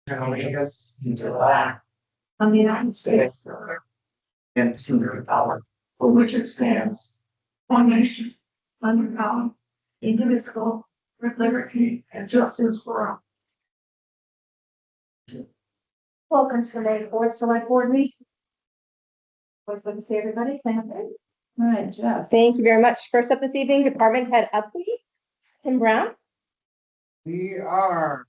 Vegas into lack on the United States border and to the republic for which it stands, one nation, under God, indivisible, with liberty and justice for all. Welcome to the May 4th Select Board meeting. Always good to see everybody. Thank you. All right, Jeff. Thank you very much. First up this evening, department head update. Tim Brown. We are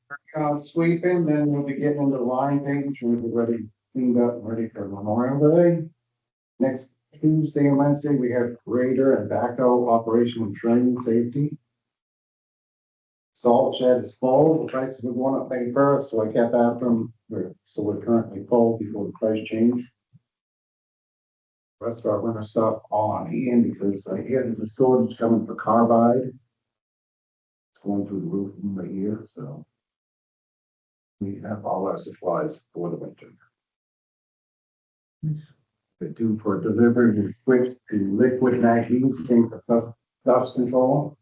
sweeping, then we'll be getting into line page, we'll be ready, cleaned up, and ready for Memorial Day. Next Tuesday and Wednesday, we have grader and backhoe operation and training safety. Salt shed is full, the prices were going up May 1st, so I kept after them, so we're currently full before the price change. Rest of our winter stuff on hand because I hear there's a shortage coming for carbide. Going through the roof in the year, so we have all our supplies for the winter. The due for delivery, we switched to liquid magnesium for dust control.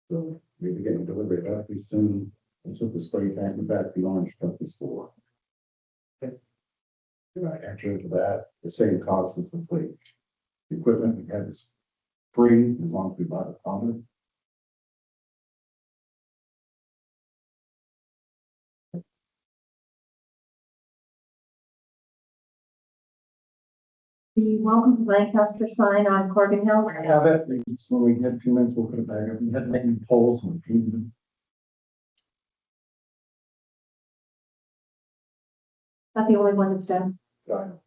So we'll be getting delivery of that pretty soon. That's what the spray tank in the back of the orange truck is for. Okay. Actually, to that, the same cost as the fleet. The equipment we have is free as long as we buy the product. The welcome to Lancaster sign on Corgan Hills. I have it, so when we get 2 minutes, we'll put it back up. We had many polls and painted them. Is that the only one that's done? Got it.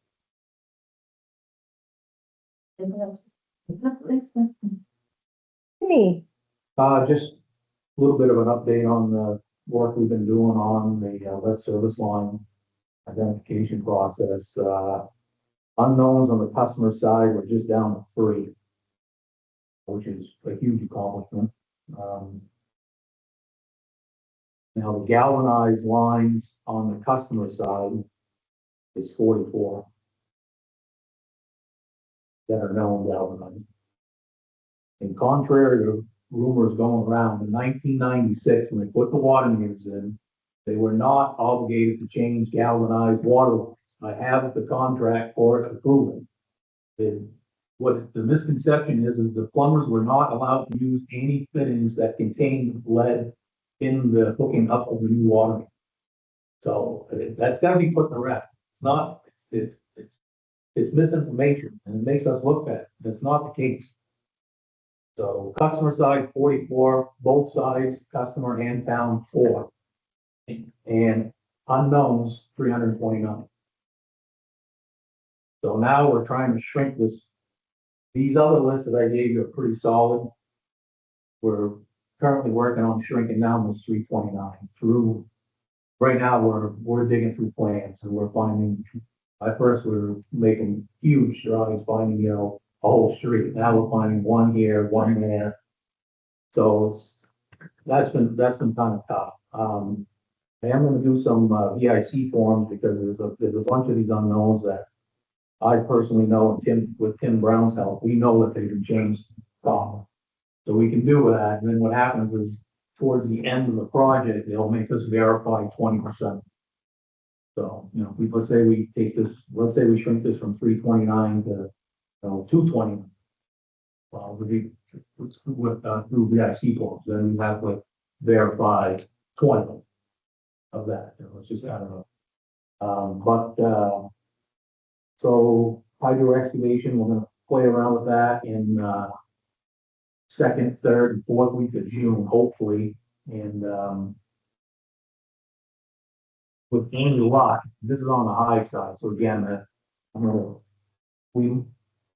Anything else? Me. Just a little bit of an update on the work we've been doing on the lead service line identification process. Unknowns on the customer side, we're just down to 3, which is a huge accomplishment. Now the galvanized lines on the customer side is 44 that are known galvanized. And contrary to rumors going around, in 1996, when they put the water meters in, they were not obligated to change galvanized water lines. I have the contract for it to prove it. What the misconception is the plumbers were not allowed to use any fittings that contained lead in the hooking up of the new water main. So that's got to be put to rest. It's not, it's misinformation and it makes us look bad. That's not the case. So customer side 44, both sides, customer and town 4, and unknowns 329. So now we're trying to shrink this. These other lists that I gave you are pretty solid. We're currently working on shrinking down this 329 through. Right now we're digging through plans and we're finding. At first we were making huge strides finding a whole street. Now we're finding one here, one there. So that's been kind of tough. I am going to do some VIC forms because there's a bunch of these unknowns that I personally know, and with Tim Brown's help, we know that they can change problem. So we can do that. And then what happens is towards the end of the project, they'll make us verify 20%. So, let's say we take this, let's say we shrink this from 329 to 220. Well, through VIC forms, then you have to verify 20 of that. It's just, I don't know. So hydro excavation, we're going to play around with that in second, third, and fourth week of June, hopefully. And with any luck, this is on the high side. So again, I'm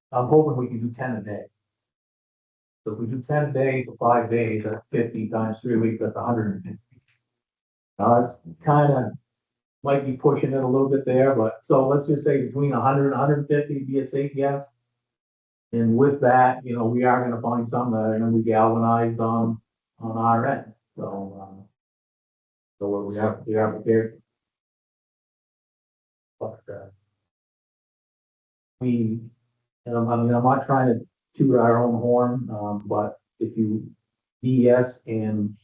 hoping we can do 10 a day. So if we do 10 a day for 5 days, that's 50 times 3 weeks, that's 150. Now that's kind of might be pushing it a little bit there, but so let's just say between 100 and 150 be a safe guess. And with that, we are going to find some that are going to be galvanized on our end. So, we are prepared. But I'm not trying to toot our own horn, but if you DES and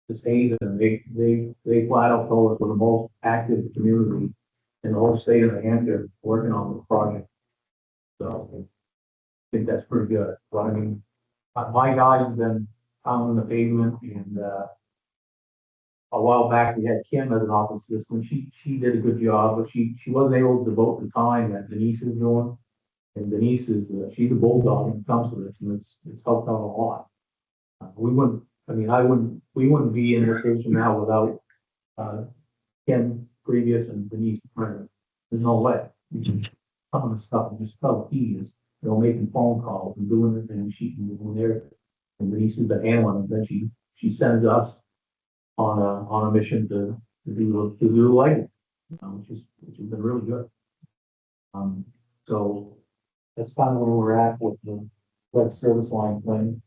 this Hazen, and they flat out told us we're the most active community in the whole state of New Hampshire working on this project. So I think that's pretty good. But I mean, my guys have been pounding the pavement, and, a while back, we had Kim as an office assistant. She did a good job, but she wasn't able to devote the time that Denise is doing. And Denise is, she's a bulldog when it comes to this, and it's helped out a lot. We wouldn't, I mean, we wouldn't be in this position now without, Kim previous and Denise present. There's no way. Some of the stuff is just so easy, making phone calls and doing it, and she can do there. And Denise has been handling it, then she sends us on a mission to do lighting, which has been really good. So that's kind of where we're at with the lead service line thing.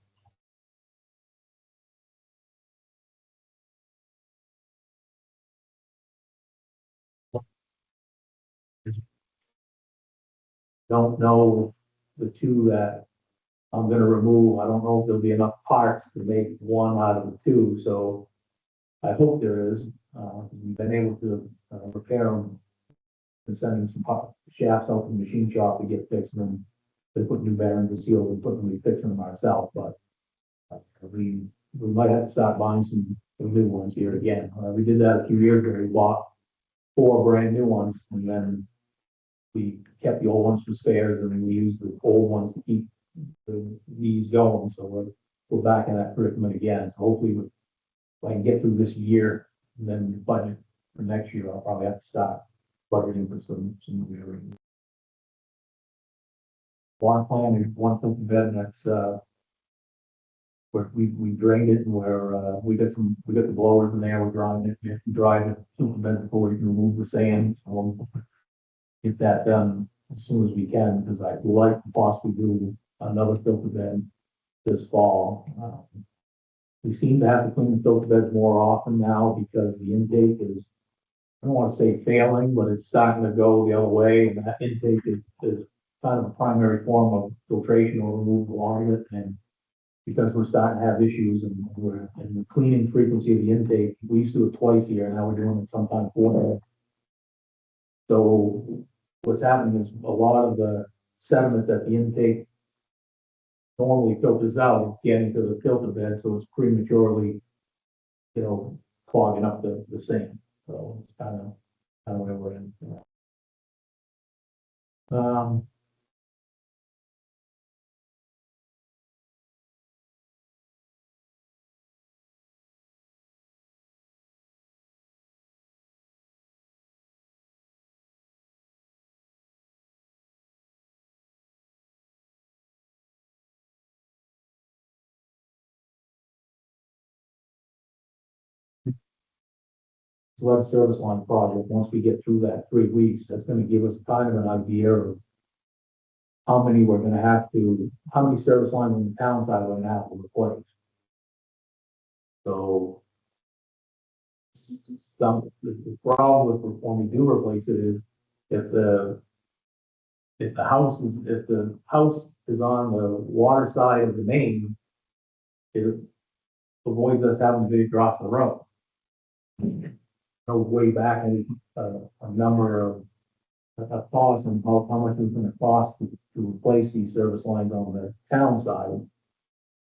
Don't know the two that I'm gonna remove. I don't know if there'll be enough parts to make one out of the two, so I hope there is. We've been able to repair them and sending some shafts out to the machine shop to get fixed, and then they put new bearings and seals and put them, fixing them ourselves, but we might have to start buying some new ones here again. We did that a few years ago. We bought 4 brand new ones, and then we kept the old ones for spares, and then we used the old ones to keep these going. So we're back in that predicament again. So hopefully, if I can get through this year, and then the budget for next year, I'll probably have to start budgeting for some new. One plan is one filter bed that's where we drained it, and where we got the blowers in there, we're drying it, you have to dry the filter bed before we can remove the sand. So we'll get that done as soon as we can, because I'd like to possibly do another filter bed this fall. We seem to have to clean the filter beds more often now because the intake is, I don't want to say failing, but it's starting to go the other way, and that intake is kind of a primary form of filtration or removal along it, and because we're starting to have issues and the cleaning frequency of the intake, we used to do it twice a year, now we're doing it sometimes 4 days. So what's happening is a lot of the sediment that the intake normally filters out, it's getting to the filter bed, so it's prematurely, clogging up the sink. So it's kind of where we're in. Lead service line project, once we get through that 3 weeks, that's gonna give us kind of an idea of how many how many service lines in the town side we're gonna have to replace. So the problem with when we do replace it is if the house is on the water side of the main, it avoids us having to dig across the road. Way back a number of costs and how much it's going to cost to replace these service lines on the town side.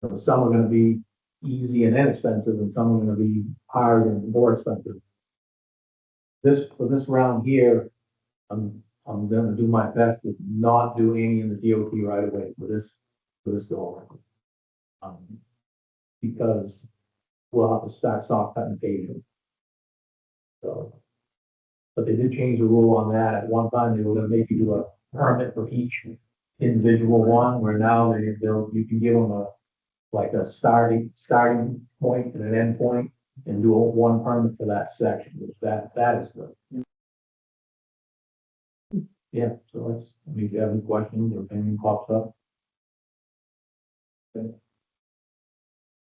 So some are going to be easy and inexpensive, and some are going to be hard and more expensive. For this round here, I'm going to do my best to not do any in the DOT right away for this go around, because we'll have to start soft cutting pavement. So, but they did change the rule on that. At one time, they were gonna make you do a permit for each individual one, where now you can give them a starting point and an end point, and do one permit for that section, which that is good. Yeah, so if you have any questions or if anything pops up. I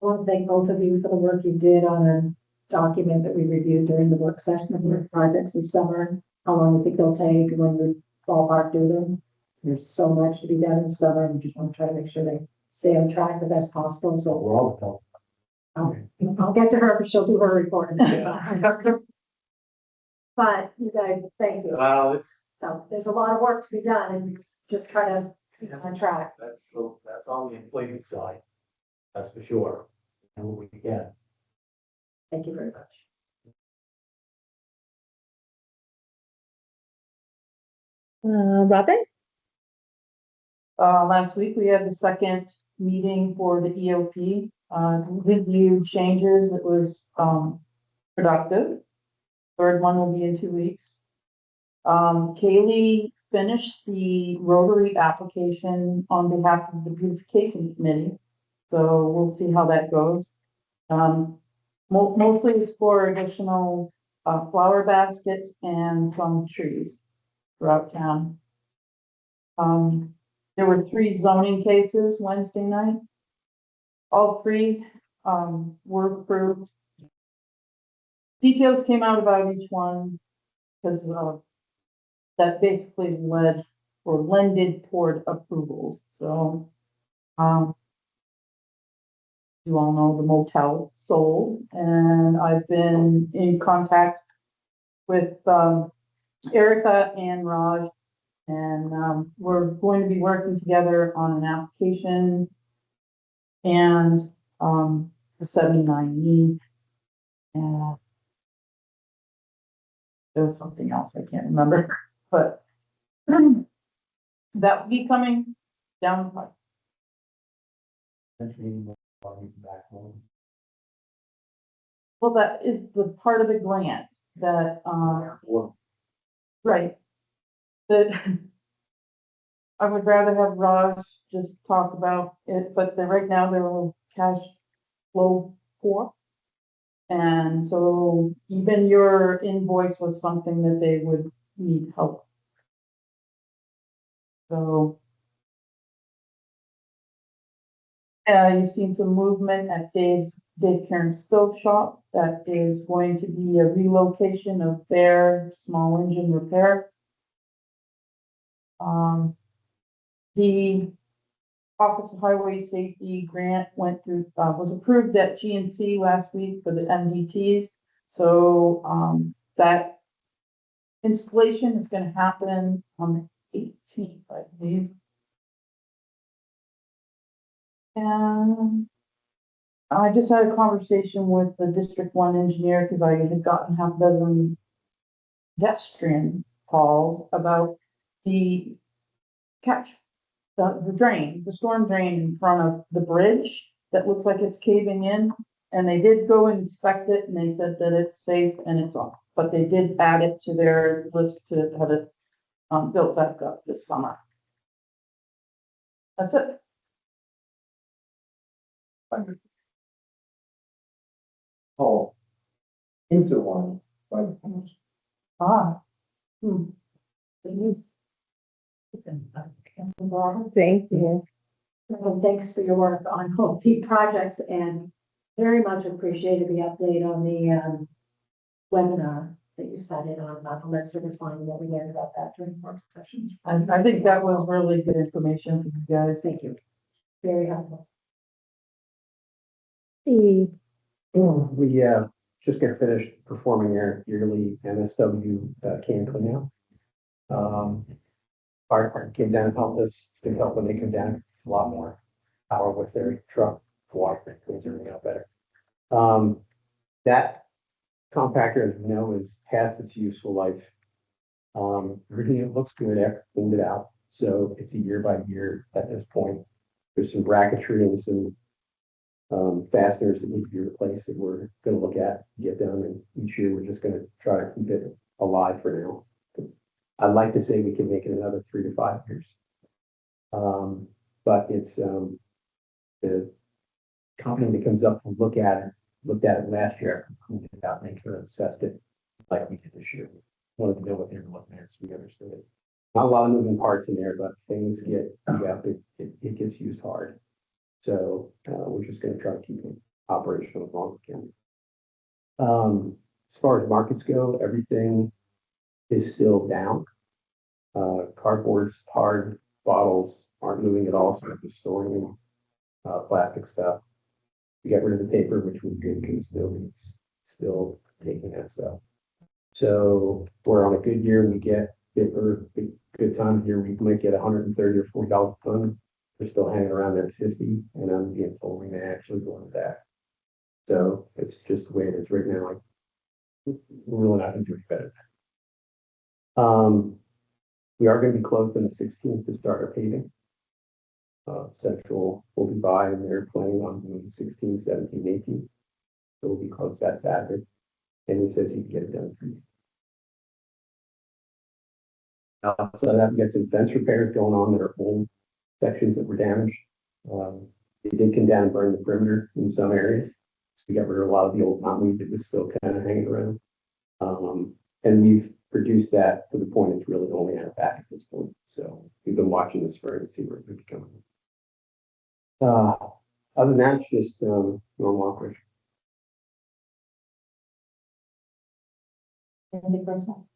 want to thank both of you for the work you did on a document that we reviewed during the work session of your projects this summer, how long you think they'll take, when you ballpark do them. There's so much to be done in summer, and we just want to try to make sure they stay on track the best possible. So We're all helping. I'll get to her, but she'll do her report. But you guys, thank you. Well, it's, So there's a lot of work to be done and just try to keep on track. that's on the inflated side. That's for sure. And what we can. Thank you very much. Robin? Last week, we had the second meeting for the EOP, review changes. It was, productive. Third one will be in 2 weeks. Kaylee finished the Rotary application on behalf of the beautification committee. So we'll see how that goes. Mostly it's for additional, flower baskets and some trees throughout town. There were 3 zoning cases Wednesday night. All 3, were approved. Details came out about each one, because, that basically led or lended toward approvals, so, you all know the motel sold, and I've been in contact with, Erica and Raj, and, we're going to be working together on an application and, the 79E, and there was something else I can't remember, but that will be coming down the pipe. Mentioning back home. Well, that is the part of the grant that, Or right, that I would rather have Raj just talk about it, but right now they're a cash flow poor. And so even your invoice was something that they would need help. So you've seen some movement at Dave Karen's Stove Shop. That is going to be a relocation of their small engine repair. The Office of Highway Safety grant went through, was approved at GNC last week for the MDTs. So, that installation is gonna happen on the 18th, I believe. And I just had a conversation with the District 1 engineer, because I had gotten half a dozen pedestrian calls about the catch, the drain, the storm drain in front of the bridge that looks like it's caving in. And they did go and inspect it, and they said that it's safe and it's off, but they did add it to their list to have it built back up this summer. That's it. Oh, into one, right? Ah, Good news. Thank you. Well, thanks for your work on both the projects and very much appreciated the update on the webinar that you sat in on about the lead service line and what we learned about that during work sessions. I think that was really good information for you guys. Thank you. Very helpful. See, We just got finished performing our yearly MSW can cleanout. Fire department came down and helped us. It's been helping when they come down. It's a lot more power with their truck. The water cleans everything out better. That compactor, as you know, is past its useful life. Everything it looks good after cleaned it out. So it's a year by year at this point. There's some bracketry and some fasteners that need to be replaced that we're gonna look at, get done, and each year we're just gonna try to keep it alive for now. I'd like to say we can make it another 3 to 5 years. But it's the company that comes up to looked at it last year, cleaned it out, make sure it assessed it like we did this year. Wanted to know what they were looking at, so we understood it. Not a lot of moving parts in there, but things get beat up, it gets used hard. So we're just gonna try to keep it operational as long as we can. As far as markets go, everything is still down. Cardboard's hard, bottles aren't moving at all, so we're just storing plastic stuff. We got rid of the paper, which was good because still taking that stuff. So we're on a good year. We get good time here. We might get $130 or $40 a ton. We're still hanging around at 50, and I'm being told we may actually go into that. So it's just the way it is right now. Like, we're really not going to do any better. We are going to be closed on the 16th to start our paving. Central will be by, and they're planning on doing 16, 17, 18. So we'll be closed that Saturday. And he says he can get it done for you. So that we got some fence repairs going on that are old sections that were damaged. They did come down and burn the perimeter in some areas. So we got rid of a lot of the old knotweed that was still kind of hanging around. And we've reduced that to the point it's really only out back at this point. So we've been watching the spring to see where it could be coming. Other than that, it's just normal operation. Anything personal?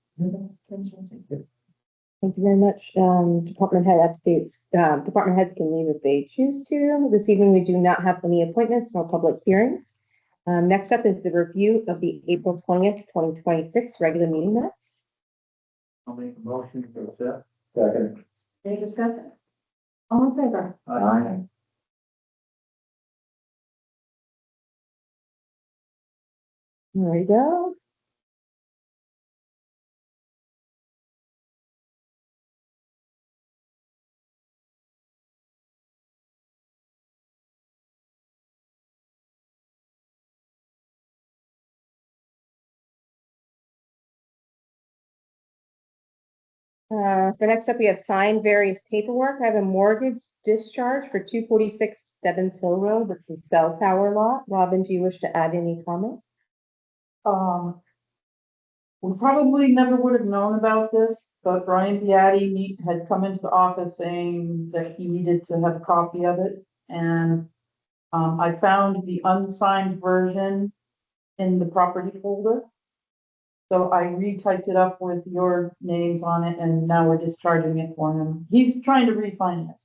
Thank you very much. Department head updates. Department heads can leave if they choose to. This evening, we do not have any appointments nor public hearings. Next up is the review of the April 20th, 2026 regular meeting minutes. I'll make a motion to accept. Second. Any discussion? All in favor? Aye. There we go. For next up, we have signed various paperwork. I have a mortgage discharge for 246 Stebbins Hill Road, which is cell tower lot. Robin, do you wish to add any comment? We probably never would have known about this, but Brian Beatty had come into the office saying that he needed to have a copy of it. And I found the unsigned version in the property folder. So I retyped it up with your names on it, and now we're discharging it for him. He's trying to refinance.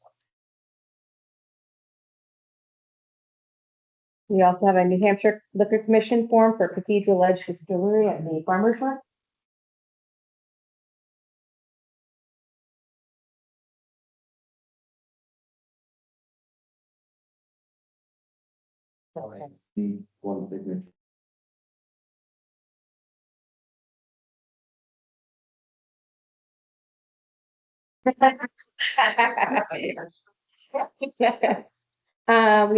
We also have a New Hampshire Liquor Commission form for Cathedral Edge Distillery at the Farmers Market. The one signature. We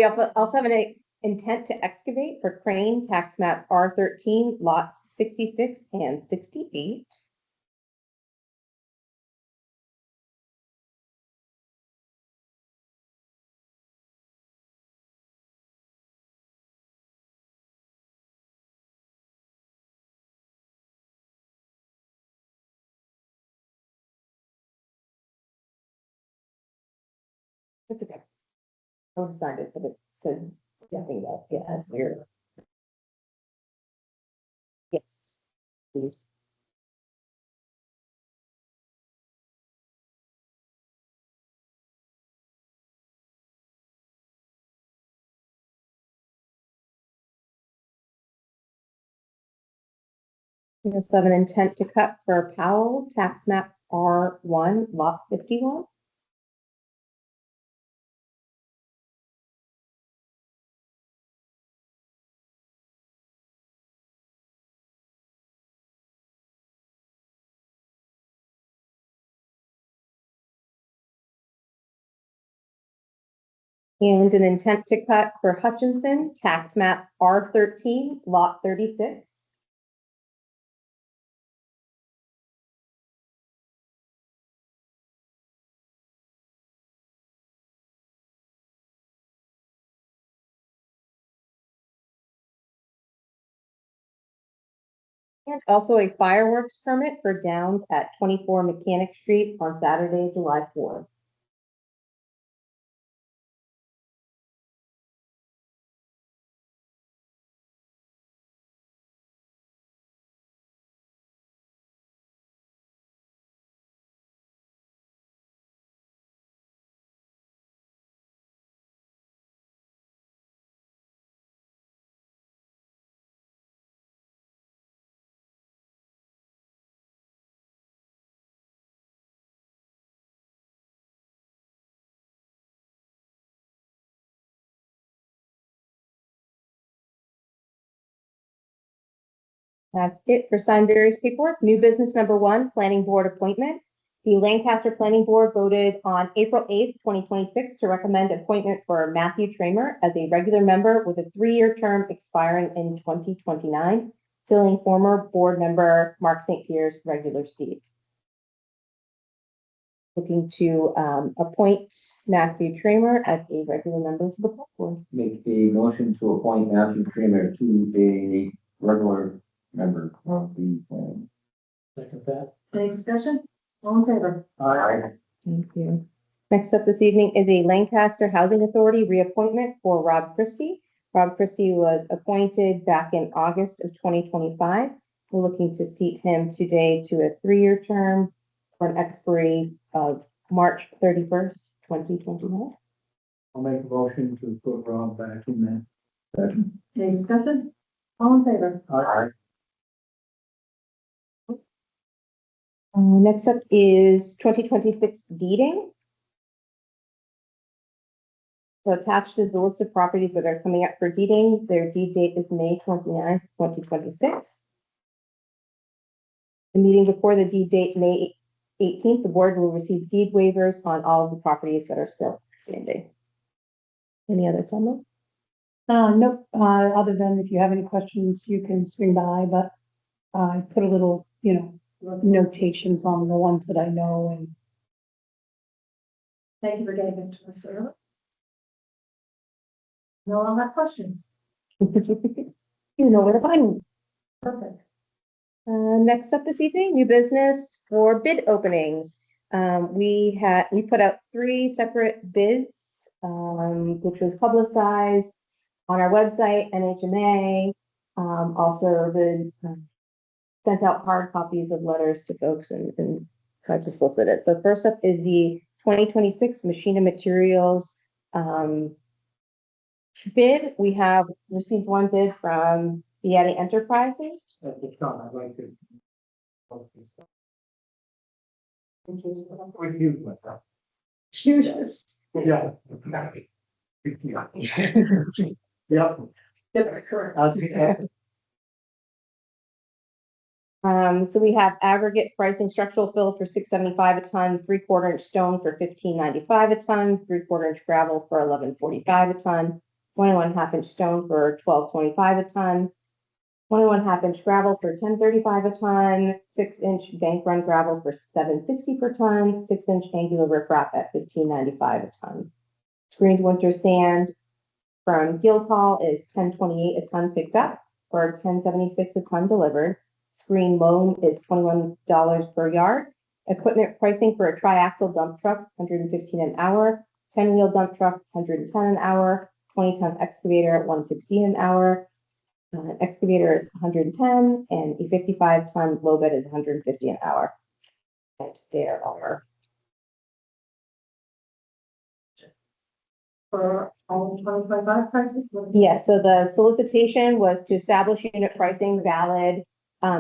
also have an intent to excavate for Crane tax map R13 lots 66 and 68. It's okay. I signed it, but it said nothing else. Yeah, that's weird. Yes, please. We also have an intent to cut for Powell tax map R1 lot 51. And an intent to cut for Hutchinson tax map R13 lot 36. And also a fireworks permit for Downs at 24 Mechanic Street on Saturday, July 4th. That's it for signed various paperwork. New business number 1, planning board appointment. The Lancaster Planning Board voted on April 8th, 2026 to recommend appointment for Matthew Tramer as a regular member with a 3-year term expiring in 2029, filling former board member Mark St. Pierre's regular seat. Looking to appoint Matthew Tramer as a regular member to the board. Make a motion to appoint Matthew Kramer to a regular member of the plan. Second that. Any discussion? All in favor? Aye. Thank you. Next up this evening is a Lancaster Housing Authority reappointment for Rob Christie. Rob Christie was appointed back in August of 2025. We're looking to seat him today to a 3-year term for an expiry of March 31st, 2029. I'll make a motion to put Rob back in that. Any discussion? All in favor? Aye. Next up is 2026 deeding. So attached is the list of properties that are coming up for deeding. Their deed date is May 29th, 2026. The meeting before the deed date, May 18th, the board will receive deed waivers on all of the properties that are still standing. Any other comments? Nope, other than if you have any questions, you can swing by, but I put a little, notations on the ones that I know and. Thank you for getting it to us early. No one have questions? You know where to find me. Perfect. Next up this evening, new business for bid openings. We put out 3 separate bids, which was publicized on our website, NHMA. Also sent out hard copies of letters to folks and tried to solicit it. So first up is the 2026 machine and materials bid. We have received 1 bid from Beatty Enterprises. At the time, I'd like to. Refuse myself. Choose. Yeah. Yep. Correct. So we have aggregate pricing structural fill for $6.75 a ton, 3/4 inch stone for $15.95 a ton, 3/4 inch gravel for $11.45 a ton, 21.5 inch stone for $12.25 a ton, 21.5 inch gravel for $10.35 a ton, 6 inch bank run gravel for $7.60 per ton, 6 inch angular riprap at $15.95 a ton. Screened winter sand from Guildhall is $10.28 a ton picked up or $10.76 a ton delivered. Screen loan is $21 per yard. Equipment pricing for a triaxle dump truck, $115 an hour, 10-wheel dump truck, $110 an hour, 20-ton excavator at $116 an hour. Excavator is $110 and a 55-ton low bed is $150 an hour. And there are For all 2025 prices? Yes, so the solicitation was to establish unit pricing valid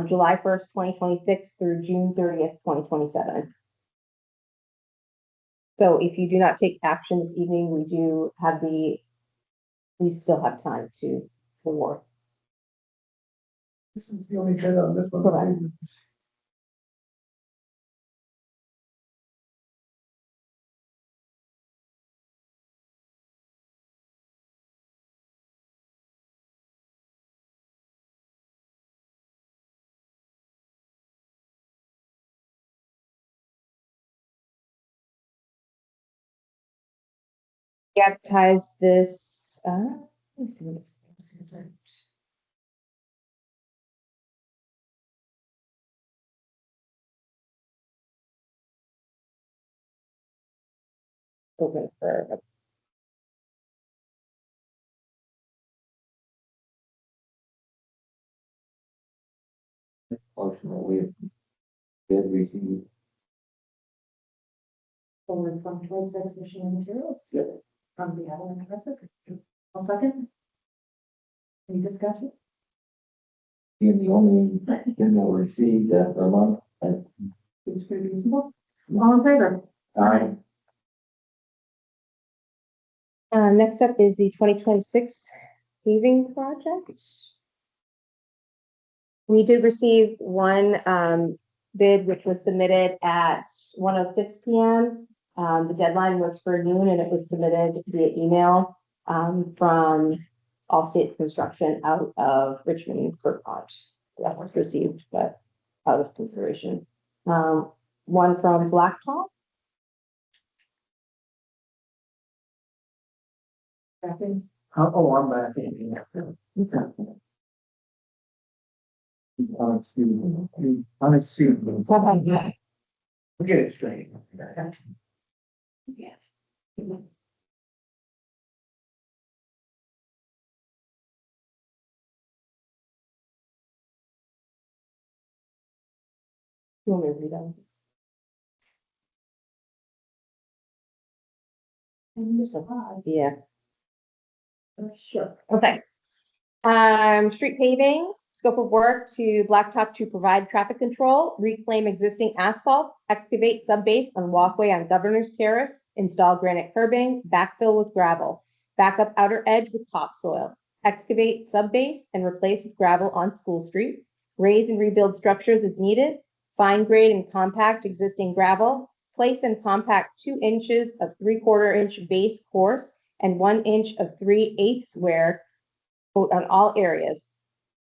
July 1st, 2026 through June 30th, 2027. So if you do not take action this evening, we still have time for. This is the only bid on this one. Correct. We advertised this, let me see what it's. Open for. Motion that we did receive. For from 26 machine materials? Yep. From the other enterprises? I'll second. Any discussion? Being the only thing that we received per month. It's pretty reasonable. All in favor? Aye. Next up is the 2026 paving project. We did receive one bid, which was submitted at 1:06 p.m. The deadline was for noon and it was submitted via email from All States Construction out of Richmond, Vermont. That was received, but out of consideration. One from Blacktop. Oh, I'm back in. Unexcusable. We'll get it straight. Yes. You want me to read them? Yeah. Sure. Okay. Street paving, scope of work to blacktop to provide traffic control, reclaim existing asphalt, excavate subbase on walkway on Governor's Terrace, install granite curbing, backfill with gravel, back up outer edge with topsoil, excavate subbase and replace with gravel on School Street, raise and rebuild structures as needed, fine grade and compact existing gravel, place and compact 2 inches of 3/4 inch base course and 1 inch of 3/8 wear on all areas.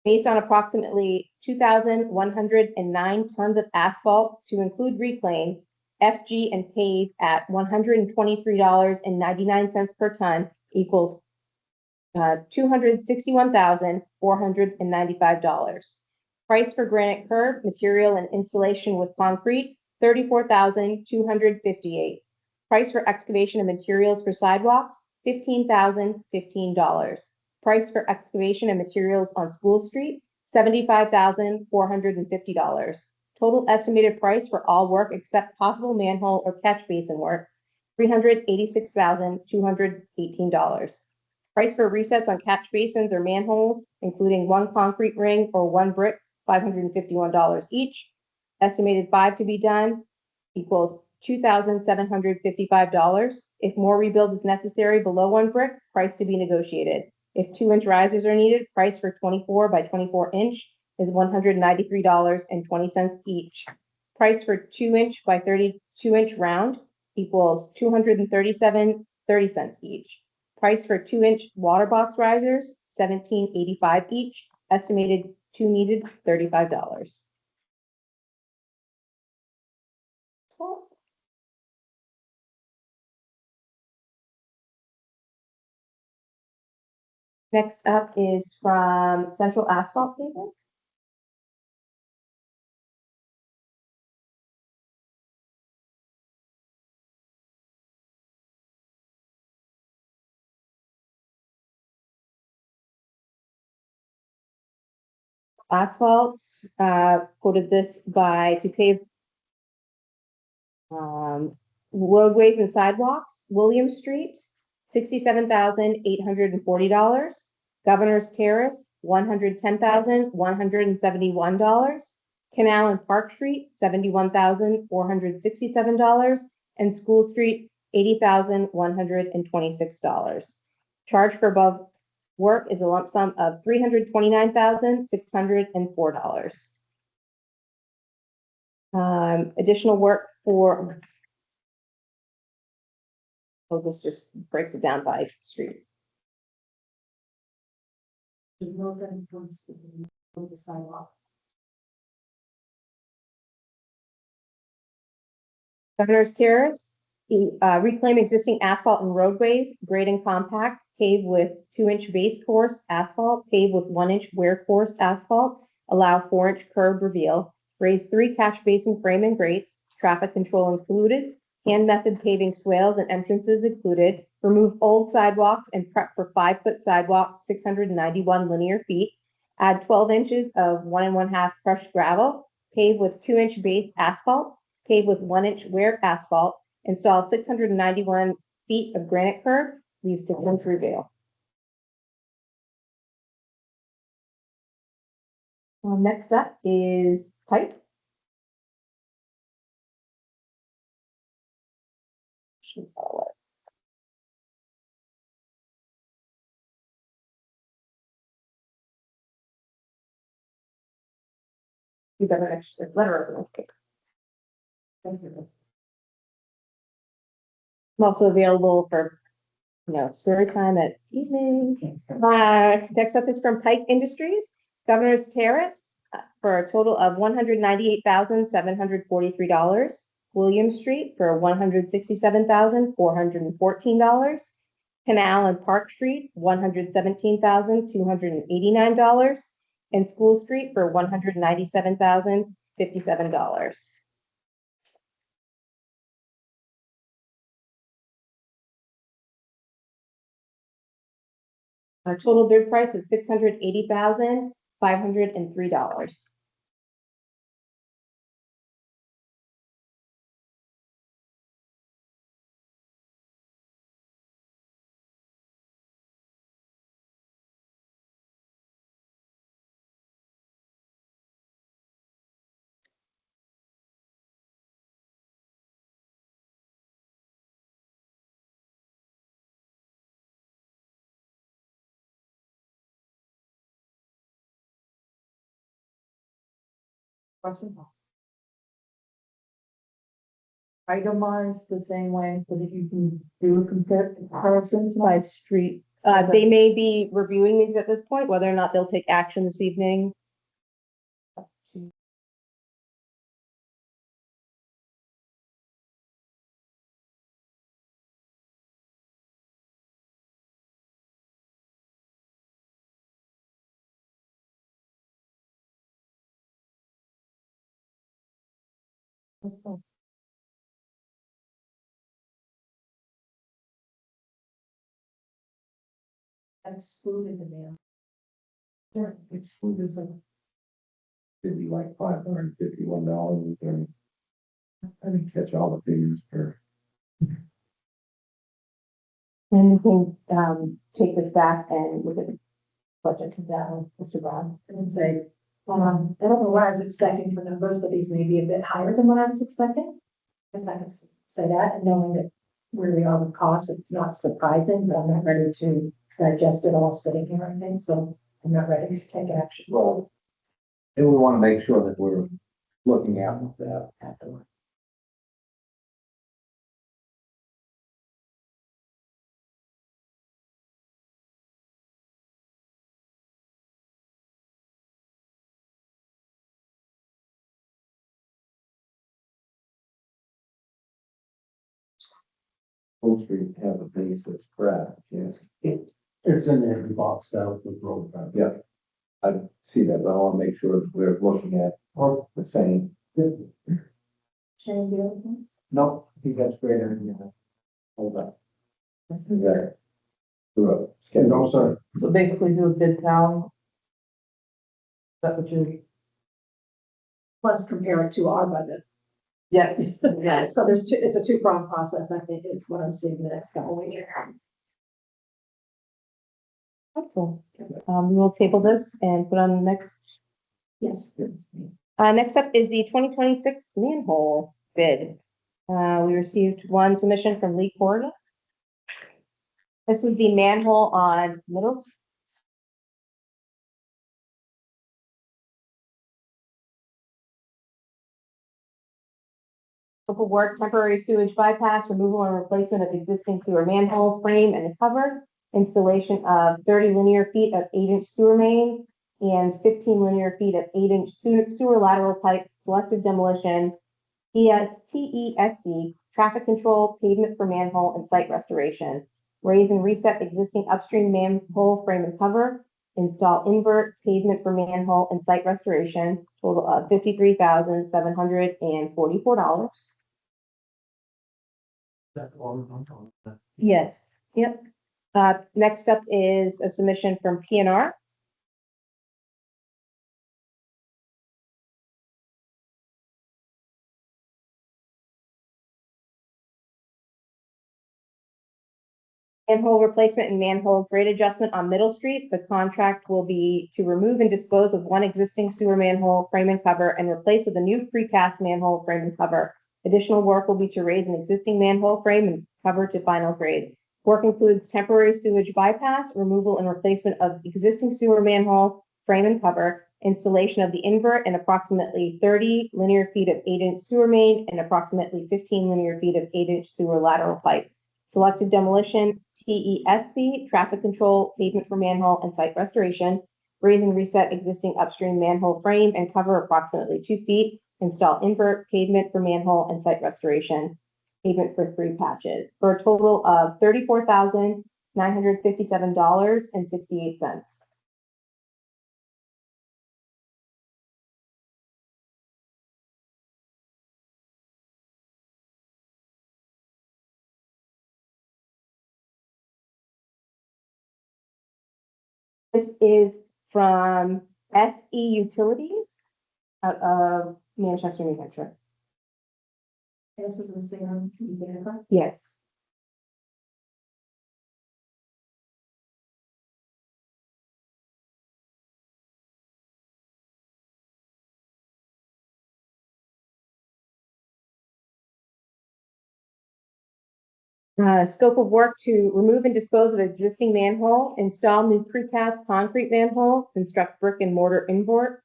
Based on approximately 2,109 tons of asphalt to include reclaim, FG and pave at $123.99 per ton equals $261,495. Price for granite curb, material and installation with concrete, $34,258. Price for excavation of materials for sidewalks, $15,015. Price for excavation and materials on School Street, $75,450. Total estimated price for all work except possible manhole or catch basin work, $386,218. Price for resets on catch basins or manholes, including 1 concrete ring or 1 brick, $551 each. Estimated 5 to be done equals $2,755. If more rebuild is necessary below 1 brick, price to be negotiated. If 2-inch risers are needed, price for 24 by 24 inch is $193.20 each. Price for 2-inch by 32-inch round equals $237.30 each. Price for 2-inch water box risers, $17.85 each. Estimated 2 needed, $35. Next up is from Central Asphalt Paving. Asphalts, quoted this to pave roadways and sidewalks, William Street, $67,840. Governor's Terrace, $110,171. Canal and Park Street, $71,467. And School Street, $80,126. Charge for above work is a lump sum of $329,604. Additional work for, oh, this just breaks it down by street. The sidewalk. Governor's Terrace, reclaim existing asphalt and roadways, grade and compact, pave with 2-inch base course asphalt, pave with 1-inch wear course asphalt, allow 4-inch curb reveal, raise 3 catch basin frame and grates, traffic control included, hand method paving swales and entrances included, remove old sidewalks and prep for 5-foot sidewalks, 691 linear feet, add 12 inches of 1 1/2 crushed gravel, pave with 2-inch base asphalt, pave with 1-inch wear asphalt, install 691 feet of granite curb, leave 6-inch reveal. Next up is pipe. You got an extra letter opener. I'm also available for, story time at evening. Next up is from Pike Industries, Governor's Terrace, for a total of $198,743. William Street for $167,414. Canal and Park Street, $117,289. And School Street for $197,057. Our total bid price is $680,503. Question? Itemized the same way so that you can do a comparison By tonight. street. They may be reviewing these at this point, whether or not they'll take action this evening. Excluded the mail. Yeah, it's food is it'd be like $551, and I didn't catch all the figures for. And we can, take this back and look at the budget to that, Mr. Brown. And say, I don't know what I was expecting for numbers, but these may be a bit higher than what I was expecting. Guess I can say that, and knowing that where we are with costs, it's not surprising, but I'm not ready to digest it all sitting here, I think, so I'm not ready to take action. Well, and we want to make sure that we're looking at that. At the one. Full Street have a base that's crap, yes. It's in there, we boxed out with road. Yeah, I see that, but I want to make sure that we're looking at the same. Shane, do you have anything? No, I think that's great. Hold on. There. No, sir. So basically do a bid town. Is that what you? Plus compare it to our budget. Yes. Yeah, so it's a two-pronged process, I think, is what I'm seeing the next couple of weeks. Helpful. We will table this and put on the next. Yes. Next up is the 2026 manhole bid. We received one submission from Lee Corrigan. This is the manhole on Middle. Scope of work, temporary sewage bypass, removal and replacement of existing sewer manhole frame and cover, installation of 30 linear feet of 8-inch sewer main and 15 linear feet of 8-inch sewer lateral pipe, selective demolition, TESC, traffic control, pavement for manhole, and site restoration. Raise and reset existing upstream manhole frame and cover, install invert pavement for manhole and site restoration, total of $53,744. That's all. Yes, yep. Next up is a submission from PNR. Manhole replacement and manhole grade adjustment on Middle Street. The contract will be to remove and dispose of one existing sewer manhole frame and cover and replace with a new precast manhole frame and cover. Additional work will be to raise an existing manhole frame and cover to final grade. Work includes temporary sewage bypass, removal and replacement of existing sewer manhole frame and cover, installation of the invert and approximately 30 linear feet of 8-inch sewer main and approximately 15 linear feet of 8-inch sewer lateral pipe. Selective demolition, TESC, traffic control, pavement for manhole and site restoration, raise and reset existing upstream manhole frame and cover approximately 2 feet, install invert, pavement for manhole and site restoration, pavement for 3 patches, for a total of $34,957.68. This is from SE Utilities out of Manchester, New Hampshire. This is the same, Yes. Scope of work to remove and dispose of existing manhole, install new precast concrete manhole, construct brick and mortar invert,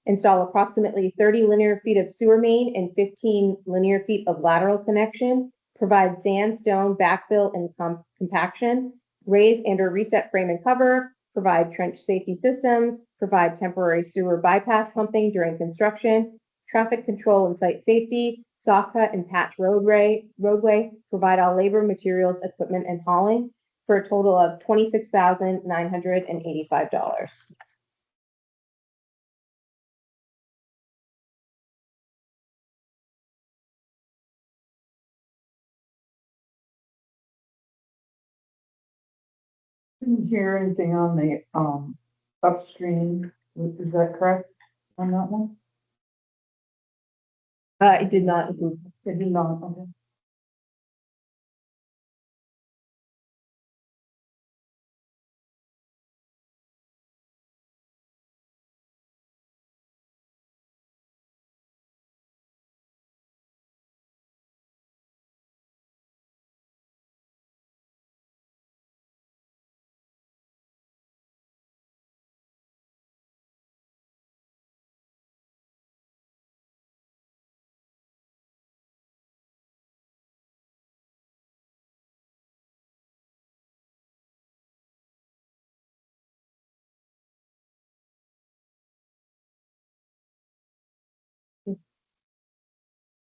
install approximately 30 linear feet of sewer main and 15 linear feet of lateral connection, provide sandstone backfill and compaction, raise and or reset frame and cover, provide trench safety systems, provide temporary sewer bypass pumping during construction, traffic control and site safety, soft cut and patch roadway, provide all labor, materials, equipment, and hauling for a total of $26,985. Didn't hear anything on the, upstream, is that correct on that one? It did not include. It did not, okay.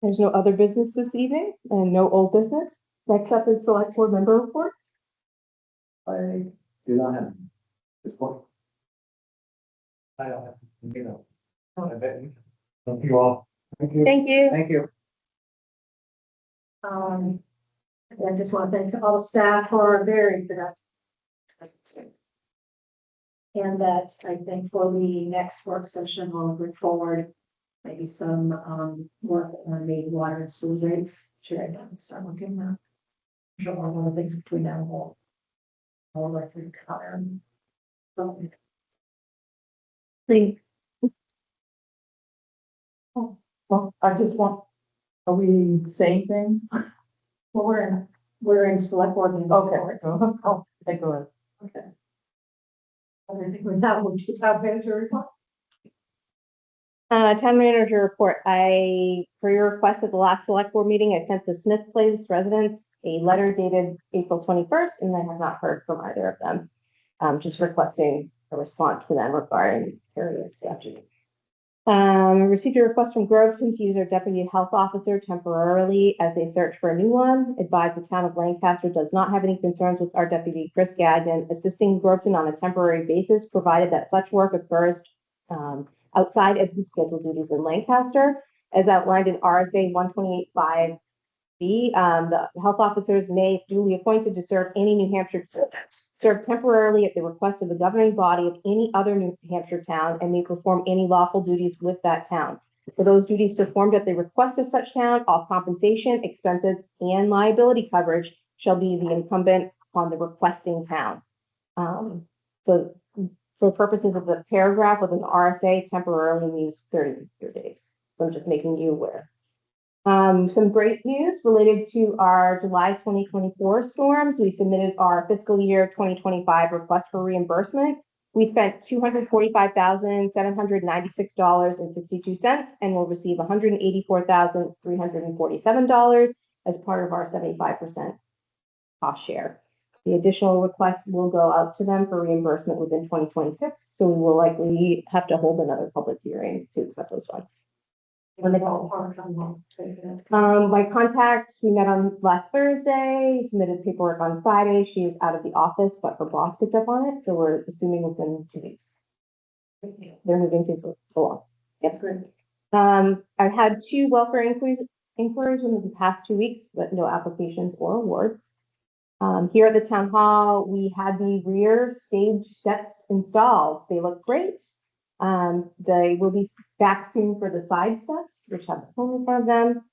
There's no other business this evening and no old business. Next up is select board member reports. I do not have this one. I don't have, you know. I bet you. Thank you all. Thank you. Thank you. Thank you. I just want to thank all the staff for a very productive. And that I think for the next work session, we'll bring forward maybe some, work on the water and sewer rates. Should I done, start looking at. Sure, all the things between now and all. All electric car. So, Thank- Well, I just want, are we saying things? well, we're in select board meeting. Okay, I'll take a look. Okay. I think we're now, we'll just have manager report. Town manager report. Per your request at the last select board meeting, I sent the Smith Place residents a letter dated April 21st, and I have not heard from either of them. Just requesting a response to them regarding area statute. Received a request from Groveton to use our deputy health officer temporarily as they search for a new one. Advised the town of Lancaster does not have any concerns with our deputy Chris Gagnon assisting Groveton on a temporary basis, provided that such work occurs outside of his scheduled duties in Lancaster, as outlined in RSA 128.5B. The health officers may, if duly appointed to serve any New Hampshire, serve temporarily at the request of the governing body of any other New Hampshire town and may perform any lawful duties with that town. For those duties performed at the request of such town, all compensation, expenses, and liability coverage shall be the incumbent on the requesting town. So for purposes of the paragraph within the RSA, temporarily means 30 days. So I'm just making you aware. Some great news related to our July 2024 storms. We submitted our fiscal year 2025 request for reimbursement. We spent $245,796.62 and will receive $184,347 as part of our 75% cost share. The additional requests will go out to them for reimbursement within 2026, so we will likely have to hold another public hearing to accept those funds. When they all park on one. My contact, we met on last Thursday, submitted paperwork on Friday. She is out of the office, but her boss picked up on it, so we're assuming within 2 weeks. They're moving things along. Yep. I've had 2 welfare inquiries within the past 2 weeks, but no applications or awards. Here at the town hall, we had the rear stage steps installed. They look great. They will be back soon for the side steps, which have the home in front of them.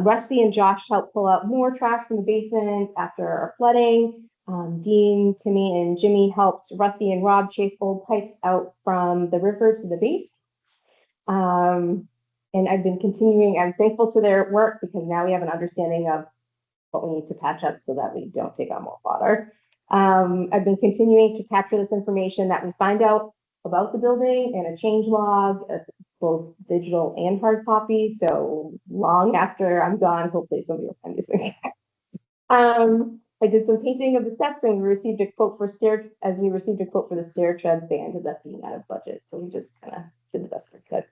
Rusty and Josh helped pull out more trash from the basement after our flooding. Dean, Timmy, and Jimmy helped Rusty and Rob chase old pipes out from the river to the base. And I've been continuing, I'm thankful to their work because now we have an understanding of what we need to patch up so that we don't take on more water. I've been continuing to capture this information that we find out about the building and a change log, both digital and hard copy. So long after I'm gone, hopefully somebody will find these things. I did some painting of the steps and we received a quote for the stair treads. They ended up being out of budget. So we just kind of did the best we could.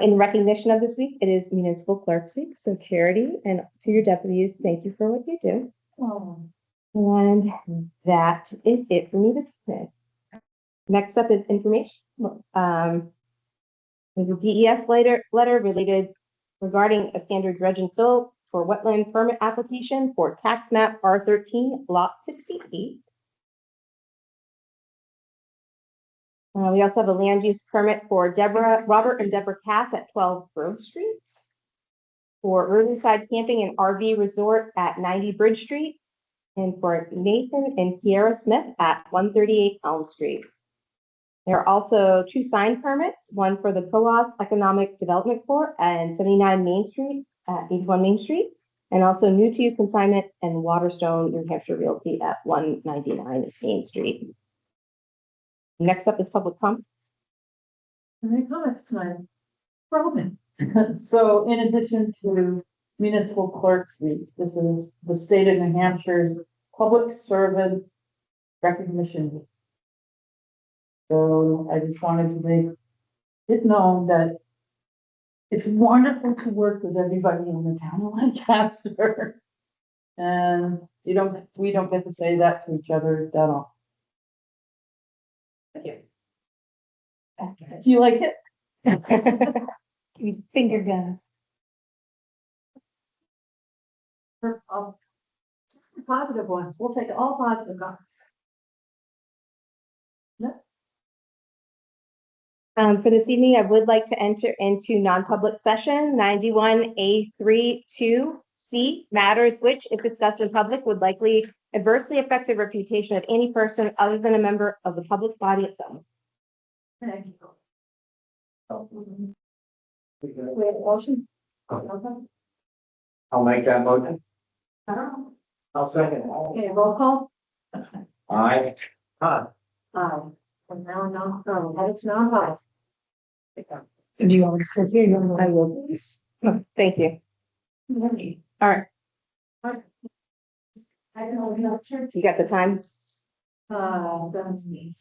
In recognition of this week, it is Municipal Clerks Week. So Charity and to your deputies, thank you for what you do. And that is it for me this evening. Next up is information. There's a DES letter related regarding a standard dredge and fill for wetland permit application for tax map R13 lot 68. We also have a land use permit for Robert and Deborah Cass at 12 Grove Street, for roadside camping and RV resort at 90 Bridge Street, and for Nathan and Kiara Smith at 138 Elm Street. There are also 2 sign permits, one for the Co-op Economic Development Corp. and 79 Main Street at 81 Main Street, and also New to You Consignment and Waterstone New Hampshire Realty at 199 Main Street. Next up is public comments. Any comments tonight? Robin. So in addition to Municipal Clerks Week, this is the state of New Hampshire's Public Servant Recognition Week. So I just wanted to make it known that it's wonderful to work with everybody in the town of Lancaster. And we don't get to say that to each other that often. Thank you. Do you like it? Finger guns. Positive ones. We'll take all positive ones. For this evening, I would like to enter into non-public session 91A32C, matters which, if discussed in public, would likely adversely affect the reputation of any person other than a member of the public body itself. Thank you. We have a motion? I'll make that motion. I'll second. Okay, roll call. Aye. Aye. And now, it's non-vote. Do you want to sit here? I will. Thank you. All right. I don't know, You got the time? 7:40.